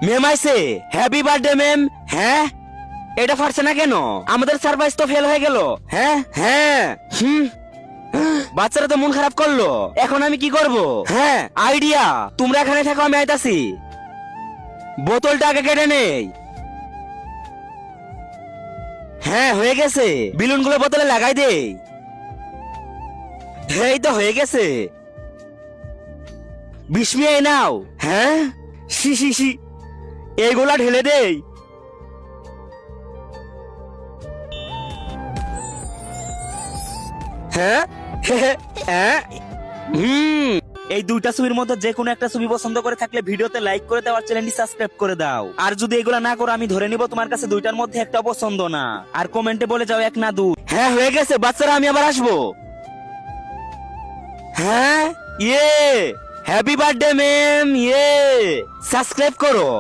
মেম আইছে, happy birthday মেম। হ্যাঁ, এটা ফাটছে না কেন? আমাদের সারপ্রাইজ তো ফেল হয়ে গেল। হ্যাঁ হ্যাঁ, বাচ্চারা তো মন খারাপ করলো, এখন আমি কি করব? হ্যাঁ, আইডিয়া, তোমরা এখানে থাকো, আমি আইতাছি। বোতলটা আগে কেটে নেই। হ্যাঁ, হয়ে গেছে, বেলুনগুলো বোতলে লাগাই দে। এই তো হয়ে গেছে। বিস্মিয়ে নাও। হ্যাঁ, সি সি সি, এইগুলা ঢেলে দেই। হ্যাঁ হ্যাঁ, এই দুইটা ছবির মধ্যে যে কোনো একটা ছবি পছন্দ করে থাকলে ভিডিওতে লাইক করে দাও আর চ্যানেলটি সাবস্ক্রাইব করে দাও। আর যদি এগুলা না করো, আমি ধরে নিব তোমার কাছে দুইটার মধ্যে একটা পছন্দ না। আর কমেন্টে বলে যাও এক না দুই। হ্যাঁ, হয়ে গেছে বাচ্চারা, আমি আবার আসবো। হ্যাঁ, ইয়ে, হ্যাপি বার্থডে ম্যাম, ইয়ে, সাবস্ক্রাইব করো।